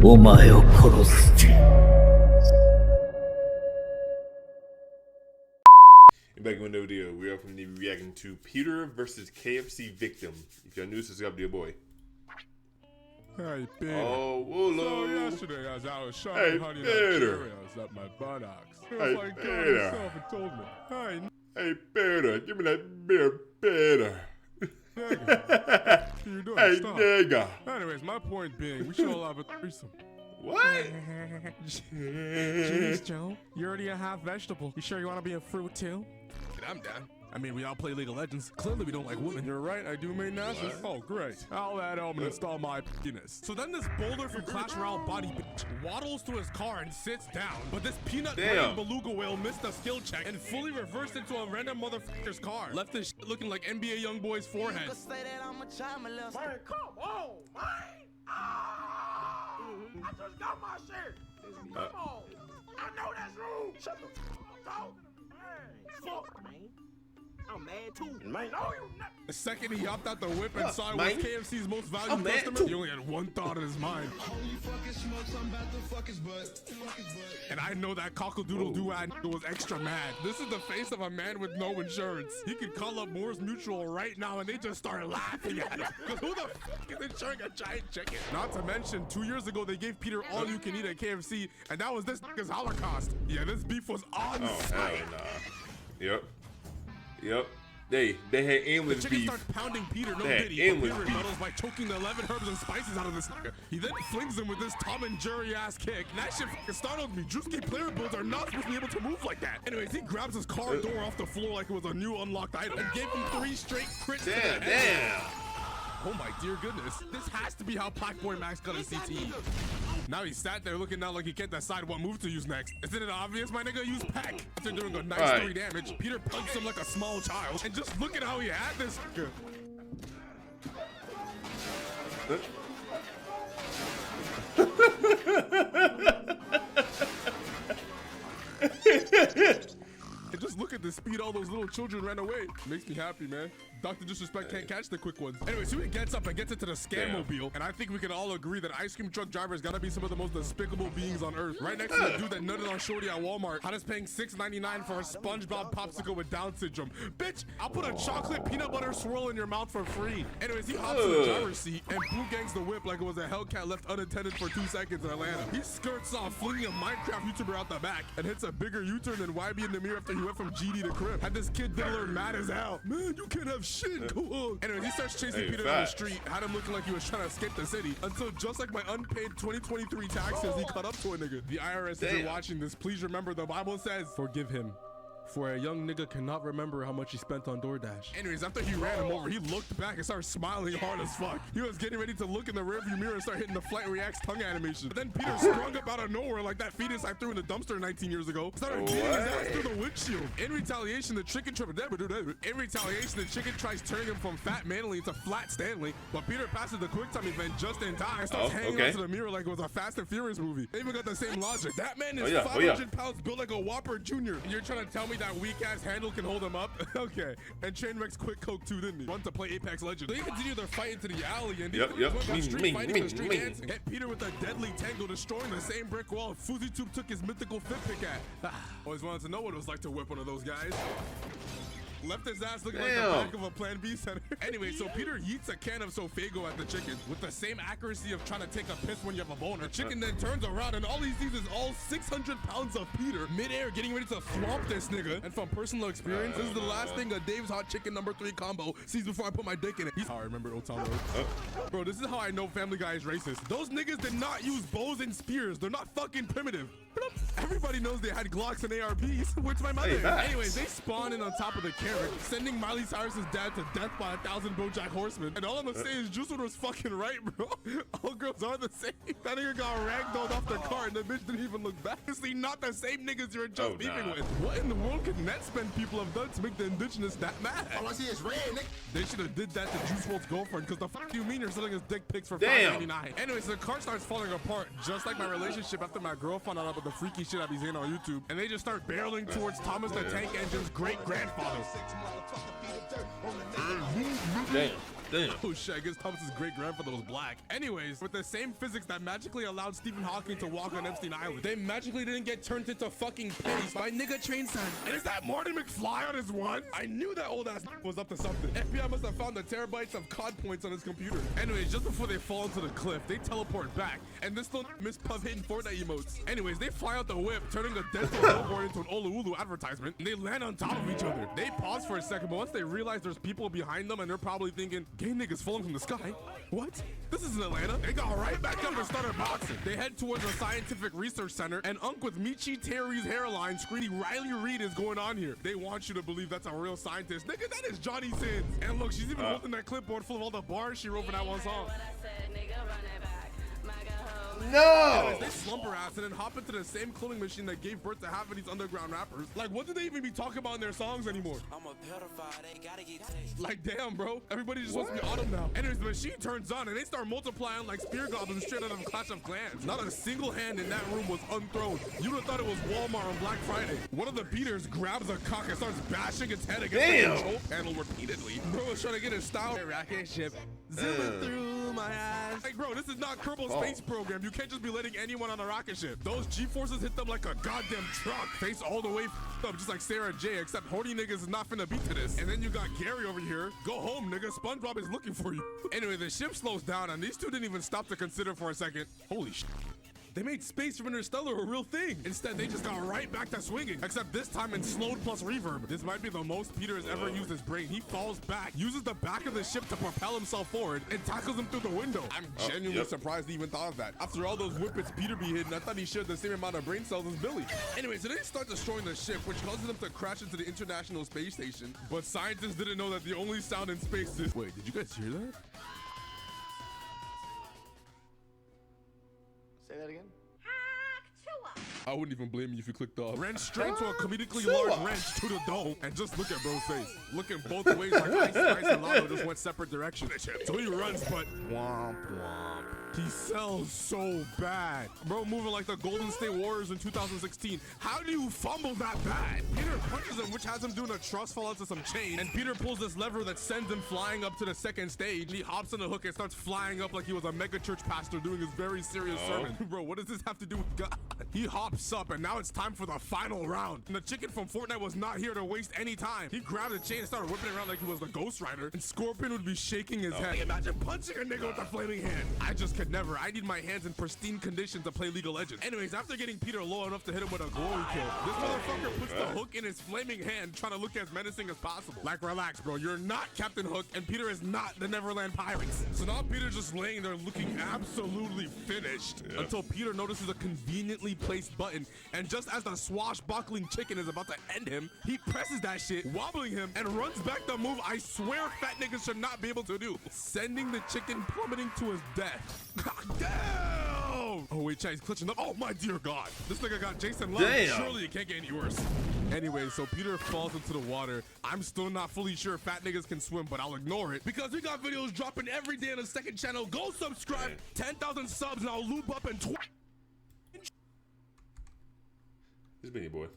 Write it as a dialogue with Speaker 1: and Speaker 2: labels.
Speaker 1: お前を殺す。
Speaker 2: Back in the video, we are from the reacting to Peter versus KFC victim. If you're new, subscribe to your boy.
Speaker 3: Hey, Peter.
Speaker 2: Oh, hello.
Speaker 3: So yesterday, as I was shoving honey nut Cheerios up my buttocks, it was like God himself had told me,
Speaker 2: Hey, Peter, give me that beer, Peter.
Speaker 3: nigga, you're doing
Speaker 2: Hey,
Speaker 3: stop.
Speaker 2: nigga.
Speaker 3: Anyways, my point being, we should all have a threesome.
Speaker 2: What?
Speaker 4: Jeez, Joe, you're already a half vegetable. You sure you want to be a fruit too?
Speaker 3: I'm down. I mean, we all play League of Legends. Clearly, we don't like women. You're right, I do main Nash's. Oh, great. I'll add Elm and install my penis. So then this boulder from Clash Royale body bitch waddles to his car and sits down. But this peanut-brain beluga whale missed a skill check and fully reversed into a random motherfucker's car. Left this shit looking like NBA YoungBoy's forehead.
Speaker 5: Man, come on, man! I just got my shit! Come on! I know that's rude! Shut the f up, man! Fuck, man! I'm mad too, man. No, you not.
Speaker 3: The second he hopped out the whip and saw it was KFC's most valued customer, he only had one thought in his mind.
Speaker 6: Holy fucking smokes, I'm about to fuck his butt.
Speaker 3: And I know that cockle-doodle-doo-eyed was extra mad. This is the face of a man with no insurance. He could call up Moore's Mutual right now and they just start laughing at him. Because who the fuck is insuring a giant chicken? Not to mention, 2 years ago, they gave Peter all you can eat at KFC, and that was this nigga's Holocaust. Yeah, this beef was on
Speaker 2: Hell nah. Yep. They had endless
Speaker 3: the chicken
Speaker 2: beef.
Speaker 3: starts pounding Peter, no
Speaker 2: They had
Speaker 3: diddy.
Speaker 2: endless
Speaker 3: Peter
Speaker 2: beef.
Speaker 3: rebuttals by choking the 11 herbs and spices out of this nigga. He then flings him with this Tom and Jerry ass kick. And that shit fucking startled me. Drewski player builds are not supposed to be able to move like that. Anyways, he grabs his car door off the floor like it was a new unlocked item and gave him 3 straight crits to the head.
Speaker 2: Damn.
Speaker 3: Oh my dear goodness. This has to be how Pac-Boy Max got his CTE. Now he sat there looking down like he can't decide what move to use next. Isn't it obvious, my nigga? Use Pac. After doing a nice 3 damage, Peter punched him like a small child. And just look at how he had this. And just look at the speed all those little children ran away. Makes me happy, man. Dr. Disrespect can't catch the quick ones. Anyway, so he gets up and gets into the Scam-mobile, and I think we can all agree that ice cream truck drivers gotta be some of the most despicable beings on earth. Right next to the dude that nutted on Shorty at Walmart, had us paying $6.99 for a SpongeBob popsicle with Down syndrome. Bitch, I'll put a chocolate peanut butter swirl in your mouth for free. Anyways, he hops in the driver's seat and blue gangs the whip like it was a Hellcat left unattended for 2 seconds in Atlanta. He skirts off, flinging a Minecraft YouTuber out the back, and hits a bigger U-turn than YB in the mirror after he went from GD to Crib. Had this kid diddler mad as hell. Man, you can't have shit, go on. Anyways, he starts chasing Peter down the street, had him looking like he was trying to escape the city, until just like my unpaid 2023 taxes, he caught up to a nigga. The IRS, if you're watching this, please remember the Bible says, forgive him. For a young nigga cannot remember how much he spent on DoorDash. Anyways, after he ran him over, he looked back and started smiling hard as fuck. He was getting ready to look in the rearview mirror and start hitting the Flight Reacts tongue animation. But then Peter sprung up out of nowhere like that fetus I threw in the dumpster 19 years ago. Started beating his ass through the windshield. In retaliation, the chicken tries turning him from Fat Manly into Flat Stanley, but Peter passes the quick time event just in time and starts hanging onto the mirror like it was a Fast and Furious movie. They even got the same logic. That man is 500 pounds, built like a Whopper Jr. And you're trying to tell me that weak-ass handle can hold him up? Okay. And Chainwreck's quick coke too, didn't he? Run to play Apex Legends. They continue their fight into the alley and street fighting and street dancing. Hit Peter with a deadly tango, destroying the same brick wall FuzzyTube took his mythical fit pick at. Always wanted to know what it was like to whip one of those guys. Left his ass looking like the back of a Plan B center. Anyway, so Peter yeets a can of Sofago at the chicken with the same accuracy of trying to take a piss when you have a boner. The chicken then turns around and all he sees is all 600 pounds of Peter midair getting ready to thwomp this nigga. And from personal experience, this is the last thing a Dave's Hot Chicken #3 combo sees before I put my dick in it. He's how I remember Old Town Road. Bro, this is how I know Family Guy is racist. Those niggas did not use bows and spears. They're not fucking primitive. Everybody knows they had Glocks and ARPs. Where's my mother? Anyways, they spawn in on top of the carrot, sending Miley Cyrus's dad to death by 1,000 BoJack Horsemen. And all I'm gonna say is Juicewood was fucking right, bro. All girls are the same. That nigga got ragdolled off the car and the bitch didn't even look back. Obviously not the same niggas you're just beefing with. What in the world could net spend people have done to make the indigenous that mad?
Speaker 6: All I see is red, nigga.
Speaker 3: They should have did that to Juice WRLD's girlfriend, because the fuck do you mean you're selling his dick pics for $5.99? Anyways, the car starts falling apart, just like my relationship after my girl found out about the freaky shit I be saying on YouTube, and they just start barreling towards Thomas the Tank Engine's great-grandfather.
Speaker 2: Damn. Damn.
Speaker 3: Oh shit, I guess Thomas's great grandfather was black. Anyways, with the same physics that magically allowed Stephen Hawking to walk on Epstein Island, they magically didn't get turned into fucking pennies by nigga train signs. And is that Marty McFly on his one? I knew that old ass was up to something. FBI must have found the terabytes of COD points on his computer. Anyways, just before they fall into the cliff, they teleport back. And this little Miss Puff hitting Fortnite emotes. Anyways, they fly out the whip, turning a dental billboard into an Olu advertisement. And they land on top of each other. They pause for a second, but once they realize there's people behind them and they're probably thinking, gay niggas falling from the sky. What? This isn't Atlanta. They got right back up and started boxing. They head towards a scientific research center, and Unc with Michi Terry's hairline screaming Riley Reid is going on here. They want you to believe that's a real scientist. Nigga, that is Johnny Sins. And look, she's even holding that clipboard full of all the bars she wrote for that one song.
Speaker 2: No!
Speaker 3: Anyways, they slump her ass and then hop into the same cloning machine that gave birth to half of these underground rappers. Like, what do they even be talking about in their songs anymore? I'm a pedophile, they gotta get tased. Like, damn, bro. Everybody just wants to be autumn now. Anyways, the machine turns on and they start multiplying like spear goblins straight out of Clash of Clans. Not a single hand in that room was unthrown. You would have thought it was Walmart on Black Friday. One of the beaters grabs a cock and starts bashing its head against the control panel repeatedly. Bro was trying to get his style rocket ship zooming through my eyes. Like, bro, this is not Kerbal Space Program. You can't just be letting anyone on a rocket ship. Those G-forces hit them like a goddamn truck. Face all the way up, just like Sarah J, except horny niggas is not finna beat to this. And then you got Gary over here. Go home, nigga. SpongeBob is looking for you. Anyway, the ship slows down, and these two didn't even stop to consider for a second. Holy shit. They made Space from Interstellar a real thing. Instead, they just got right back to swinging, except this time in slowed plus reverb. This might be the most Peter has ever used his brain. He falls back, uses the back of the ship to propel himself forward, and tackles him through the window. I'm genuinely surprised he even thought of that. After all those whippets Peter be hidden, I thought he shared the same amount of brain cells as Billy. Anyway, so they start destroying the ship, which causes them to crash into the International Space Station. But scientists didn't know that the only sound in space is... Wait, did you guys hear that?
Speaker 5: Say that again?
Speaker 3: I wouldn't even blame you if you clicked off. Ran straight to a comedically large wrench to the dome, and just look at bro's face. Looking both ways like Ice Spice and Lotto just went separate directions. So he runs, but womp womp. He sells so bad. Bro moving like the Golden State Warriors in 2016. How do you fumble that bad? Peter punches him, which has him doing a trust fall out to some chain, and Peter pulls this lever that sends him flying up to the second stage. He hops on the hook and starts flying up like he was a mega church pastor doing his very serious sermon. Bro, what does this have to do with God? He hops up, and now it's time for the final round. And the chicken from Fortnite was not here to waste any time. He grabbed a chain and started whipping it around like he was the Ghost Rider, and Scorpion would be shaking his head. Imagine punching a nigga with a flaming hand. I just could never. I need my hands in pristine condition to play League of Legends. Anyways, after getting Peter low enough to hit him with a glory kill, this motherfucker puts the hook in his flaming hand, trying to look as menacing as possible. Like, relax, bro. You're not Captain Hook, and Peter is not the Neverland Pirates. So now Peter's just laying there looking absolutely finished until Peter notices a conveniently placed button, and just as the swashbuckling chicken is about to end him, he presses that shit, wobbling him, and runs back the move I swear fat niggas should not be able to do, sending the chicken plummeting to his death. Damn! Oh wait, chat, he's clutching up. Oh my dear God. This nigga got Jason Love. Surely it can't get any worse. Anyway, so Peter falls into the water. I'm still not fully sure if fat niggas can swim, but I'll ignore it because we got videos dropping every day on the second channel. Go subscribe. 10,000 subs and I'll loop up and
Speaker 2: This Benny boy.